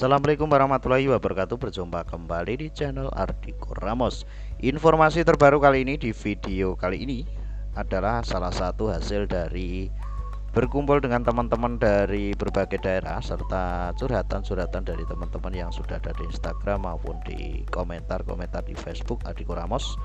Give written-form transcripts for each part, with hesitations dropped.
Assalamualaikum warahmatullahi wabarakatuh. Berjumpa kembali di channel Ardiko Ramos. Informasi terbaru kali ini di video kali ini adalah salah satu hasil dari berkumpul dengan teman-teman dari berbagai daerah serta curhatan-curhatan dari teman-teman yang sudah ada di Instagram maupun di komentar-komentar di Facebook Ardiko Ramos.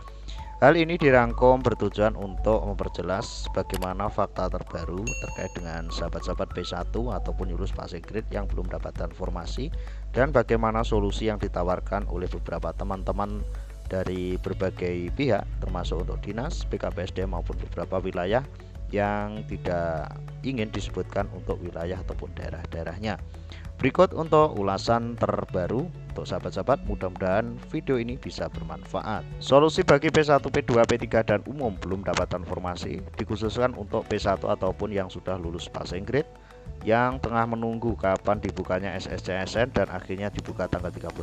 Hal ini dirangkum bertujuan untuk memperjelas bagaimana fakta terbaru terkait dengan sahabat-sahabat P1 ataupun lulus passing grade yang belum mendapatkan formasi, dan bagaimana solusi yang ditawarkan oleh beberapa teman-teman dari berbagai pihak termasuk untuk dinas, BKPSD maupun beberapa wilayah yang tidak ingin disebutkan untuk wilayah ataupun daerah-daerahnya. Berikut untuk ulasan terbaru untuk sahabat-sahabat, mudah-mudahan video ini bisa bermanfaat. Solusi bagi P1, P2, P3 dan umum belum mendapatkan formasi dikhususkan untuk P1 ataupun yang sudah lulus passing grade yang tengah menunggu kapan dibukanya SSCSN dan akhirnya dibuka tanggal 31,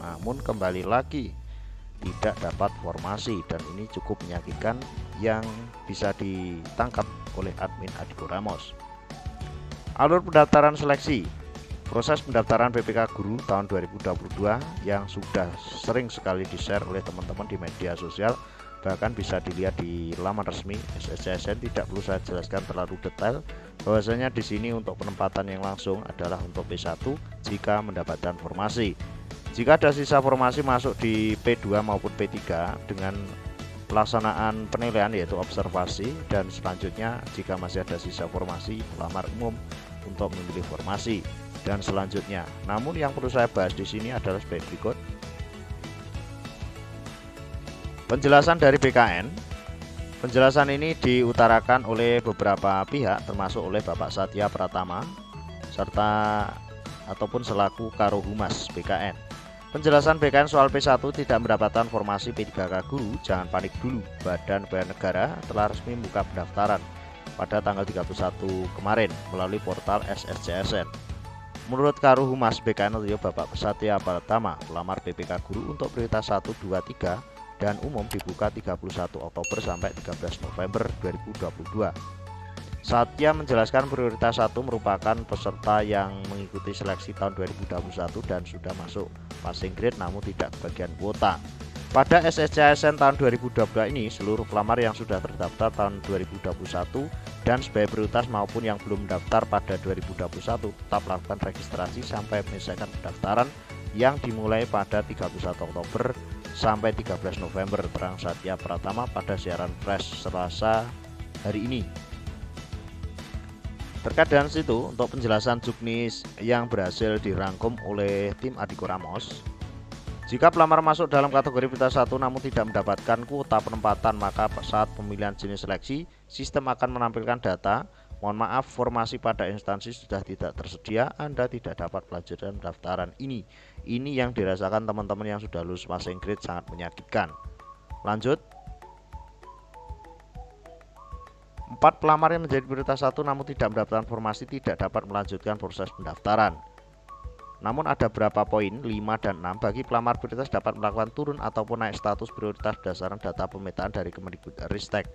namun kembali lagi tidak dapat formasi, dan ini cukup menyakitkan yang bisa ditangkap oleh admin Ardiko Ramos. Alur pendaftaran seleksi. Proses pendaftaran PPK Guru tahun 2022 yang sudah sering sekali di-share oleh teman-teman di media sosial, bahkan bisa dilihat di laman resmi SSCSN. Tidak perlu saya jelaskan terlalu detail bahwasanya di sini untuk penempatan yang langsung adalah untuk P1 jika mendapatkan formasi. Jika ada sisa formasi masuk di P2 maupun P3 dengan pelaksanaan penilaian yaitu observasi, dan selanjutnya jika masih ada sisa formasi pelamar umum untuk memilih formasi dan selanjutnya. Namun yang perlu saya bahas di sini adalah sebagai berikut. Penjelasan dari BKN. Penjelasan ini diutarakan oleh beberapa pihak termasuk oleh Bapak Satya Pratama serta ataupun selaku Karohumas BKN. Penjelasan BKN soal P1 tidak mendapatkan formasi P3K Guru, jangan panik dulu. Badan Pegawai Negara telah resmi membuka pendaftaran pada tanggal 31 kemarin melalui portal SSCSN. Menurut Karohumas BKN atau Bapak Satya Pratama, pelamar PPK Guru untuk prioritas 1, 2, 3 dan umum dibuka 31 Oktober sampai 13 November 2022. Satya menjelaskan prioritas 1 merupakan peserta yang mengikuti seleksi tahun 2021 dan sudah masuk passing grade namun tidak kebagian kuota. Pada SSCSN tahun 2022 ini, seluruh pelamar yang sudah terdaftar tahun 2021 dan sebagai prioritas maupun yang belum mendaftar pada 2021 tetap melakukan registrasi sampai menyelesaikan pendaftaran yang dimulai pada 31 Oktober sampai 13 November, terang Satya Pratama pada siaran pers Selasa hari ini. Terkait dengan situ, untuk penjelasan juknis yang berhasil dirangkum oleh tim Ardiko Ramos, jika pelamar masuk dalam kategori prioritas 1 namun tidak mendapatkan kuota penempatan, maka saat pemilihan jenis seleksi, sistem akan menampilkan data, mohon maaf, formasi pada instansi sudah tidak tersedia, Anda tidak dapat melanjutkan pendaftaran ini. Ini yang dirasakan teman-teman yang sudah lulus passing grade, sangat menyakitkan. Lanjut. 4 pelamar yang menjadi prioritas 1 namun tidak mendapatkan formasi tidak dapat melanjutkan proses pendaftaran. Namun ada beberapa poin 5 dan 6 bagi pelamar prioritas dapat melakukan turun ataupun naik status prioritas berdasarkan data pemetaan dari Kemendikbudristek.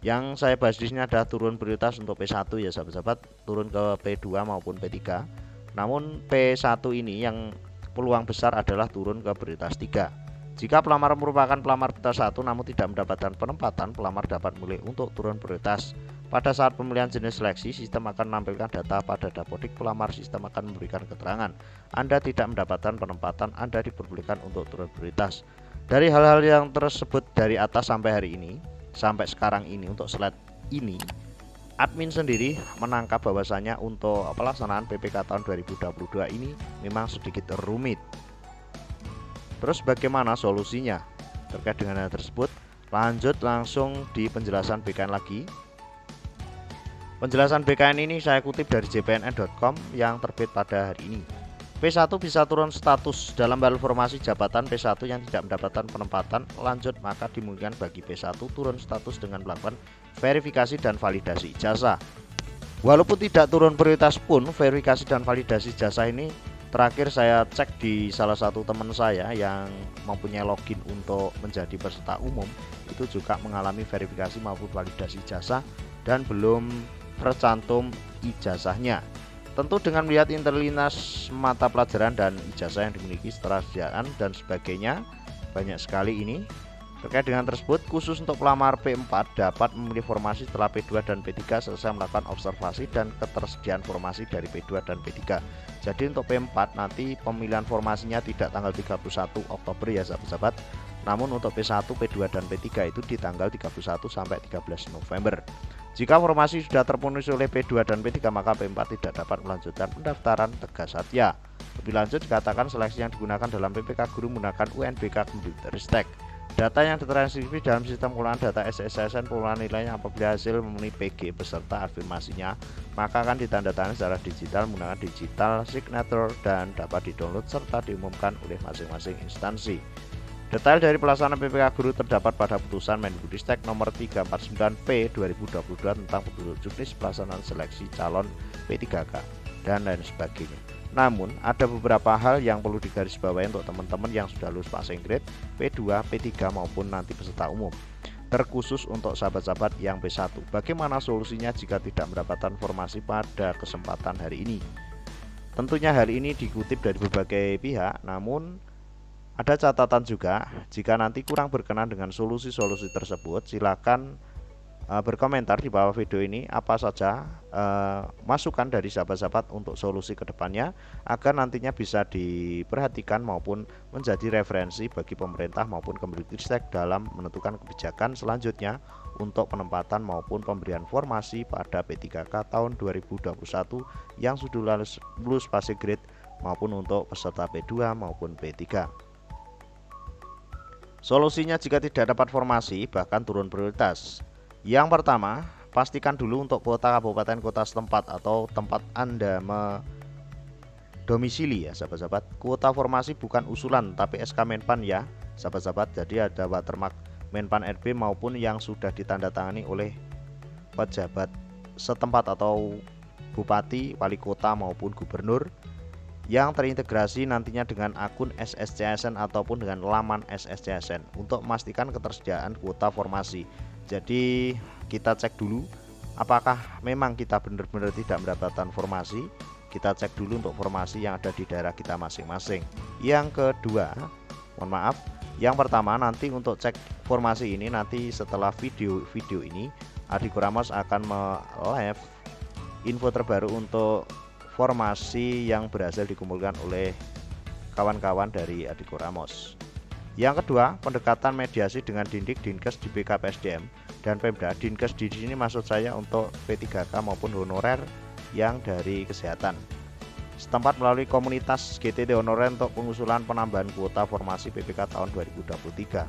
Yang saya bahas di sini adalah turun prioritas untuk P1 ya sahabat-sahabat, turun ke P2 maupun P3. Namun P1 ini yang peluang besar adalah turun ke prioritas 3. Jika pelamar merupakan pelamar prioritas 1 namun tidak mendapatkan penempatan, pelamar dapat memilih untuk turun prioritas. Pada saat pemilihan jenis seleksi, sistem akan menampilkan data pada dapodik pelamar. Sistem akan memberikan keterangan Anda tidak mendapatkan penempatan, Anda diperbolehkan untuk turun prioritas. Dari hal-hal yang tersebut dari atas sampai hari ini, sampai sekarang ini, untuk slide ini, admin sendiri menangkap bahwasanya untuk pelaksanaan PPK tahun 2022 ini memang sedikit rumit. Terus bagaimana solusinya? Terkait dengan hal tersebut, lanjut langsung di penjelasan BKN lagi. Penjelasan BKN ini saya kutip dari jpnn.com yang terbit pada hari ini. P1 bisa turun status dalam hal formasi jabatan P1 yang tidak mendapatkan penempatan lanjut, maka dimungkinkan bagi P1 turun status dengan melakukan verifikasi dan validasi ijazah. Walaupun tidak turun prioritas pun, verifikasi dan validasi ijazah ini terakhir saya cek di salah satu teman saya yang mempunyai login untuk menjadi peserta umum, itu juga mengalami verifikasi maupun validasi ijazah dan belum tercantum ijazahnya. Tentu dengan melihat integritas mata pelajaran dan ijazah yang dimiliki, ketersediaan dan sebagainya, banyak sekali ini. Terkait dengan tersebut, khusus untuk pelamar P4 dapat memilih formasi setelah P2 dan P3 selesai melakukan observasi dan ketersediaan formasi dari P2 dan P3. Jadi untuk P4 nanti pemilihan formasinya tidak tanggal 31 Oktober ya sahabat-sahabat. Namun untuk P1, P2 dan P3 itu di tanggal 31 sampai 13 November. Jika formasi sudah terpenuhi oleh P2 dan P3 maka P4 tidak dapat melanjutkan pendaftaran, tegas Satya. Lebih lanjut dikatakan seleksi yang digunakan dalam PPK Guru menggunakan UNBK Computeristek. Data yang ditranskripi dalam sistem pengolahan data SSSN pengolahan nilainya apabila hasil memenuhi PG beserta afirmasinya maka akan ditandatangani secara digital menggunakan digital signature dan dapat didownload serta diumumkan oleh masing-masing instansi. Detail dari pelaksanaan PPK Guru terdapat pada putusan Mendikbudristek nomor 349P 2022 tentang petunjuk juknis pelaksanaan seleksi calon P3K dan lain sebagainya. Namun ada beberapa hal yang perlu digarisbawahi untuk teman-teman yang sudah lulus passing grade P2, P3 maupun nanti peserta umum. Terkhusus untuk sahabat-sahabat yang P1, bagaimana solusinya jika tidak mendapatkan formasi pada kesempatan hari ini? Tentunya hal ini dikutip dari berbagai pihak, namun ada catatan juga, jika nanti kurang berkenan dengan solusi-solusi tersebut, silakan berkomentar di bawah video ini apa saja masukan dari sahabat-sahabat untuk solusi kedepannya agar nantinya bisa diperhatikan maupun menjadi referensi bagi pemerintah maupun Kemendikbudristek dalam menentukan kebijakan selanjutnya untuk penempatan maupun pemberian formasi pada P3K tahun 2021 yang sudah lulus passing grade maupun untuk peserta P2 maupun P3. Solusinya jika tidak dapat formasi bahkan turun prioritas. Yang pertama, pastikan dulu untuk kota kabupaten kota setempat atau tempat Anda mendomisili ya sahabat-sahabat. Kuota formasi bukan usulan tapi SK Menpan ya sahabat-sahabat. Jadi ada watermark Menpan RB maupun yang sudah ditandatangani oleh pejabat setempat atau bupati, wali kota maupun gubernur yang terintegrasi nantinya dengan akun SSCSN ataupun dengan laman SSCSN untuk memastikan ketersediaan kuota formasi. Jadi kita cek dulu apakah memang kita benar-benar tidak mendapatkan formasi. Kita cek dulu untuk formasi yang ada di daerah kita masing-masing. Yang kedua, mohon maaf, yang pertama nanti untuk cek formasi ini nanti setelah video ini Ardiko Ramos akan live info terbaru untuk formasi yang berhasil dikumpulkan oleh kawan-kawan dari Ardiko Ramos. Yang kedua, pendekatan mediasi dengan Dindik, Dinkes di BKPSDM dan Pemda. Dinkes di sini maksud saya untuk P3K maupun honorer yang dari kesehatan setempat melalui komunitas GTT honorer untuk pengusulan penambahan kuota formasi PPK tahun 2023.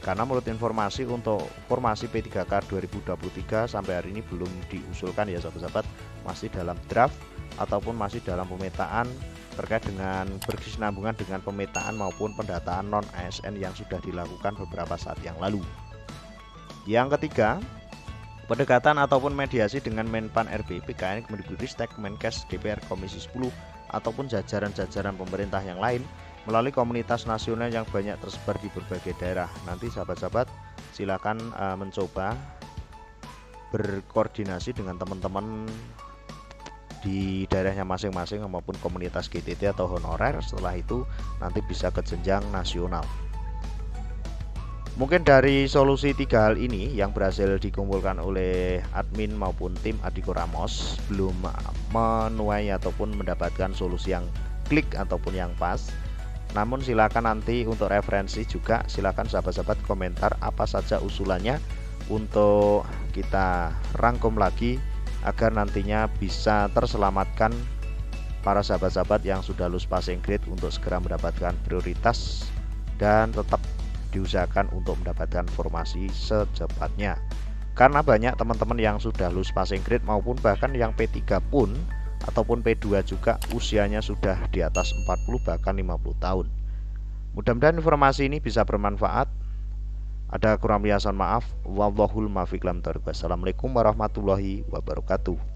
Karena menurut informasi untuk formasi P3K 2023 sampai hari ini belum diusulkan ya sahabat-sahabat, masih dalam draft ataupun masih dalam pemetaan terkait dengan berkesinambungan dengan pemetaan maupun pendataan non ASN yang sudah dilakukan beberapa saat yang lalu. Yang ketiga, pendekatan ataupun mediasi dengan Menpan RB, PKN, Kemendikbudristek, Menkes, DPR, Komisi 10 ataupun jajaran-jajaran pemerintah yang lain melalui komunitas nasional yang banyak tersebar di berbagai daerah. Nanti sahabat-sahabat silakan mencoba berkoordinasi dengan teman-teman di daerahnya masing-masing maupun komunitas GTT atau honorer. Setelah itu nanti bisa ke jenjang nasional. Mungkin dari solusi 3 hal ini yang berhasil dikumpulkan oleh admin maupun tim Ardiko Ramos belum menuai ataupun mendapatkan solusi yang klik ataupun yang pas. Namun silakan nanti untuk referensi juga silakan sahabat-sahabat komentar apa saja usulannya untuk kita rangkum lagi agar nantinya bisa terselamatkan para sahabat-sahabat yang sudah lulus passing grade untuk segera mendapatkan prioritas dan tetap diusahakan untuk mendapatkan formasi secepatnya. Karena banyak teman-teman yang sudah lulus passing grade maupun bahkan yang P3 pun ataupun P2 juga usianya sudah di atas 40 bahkan 50 tahun. Mudah-mudahan informasi ini bisa bermanfaat. Ada kurang lebih mohon maaf. Wallahul muwaffiq. Assalamualaikum warahmatullahi wabarakatuh.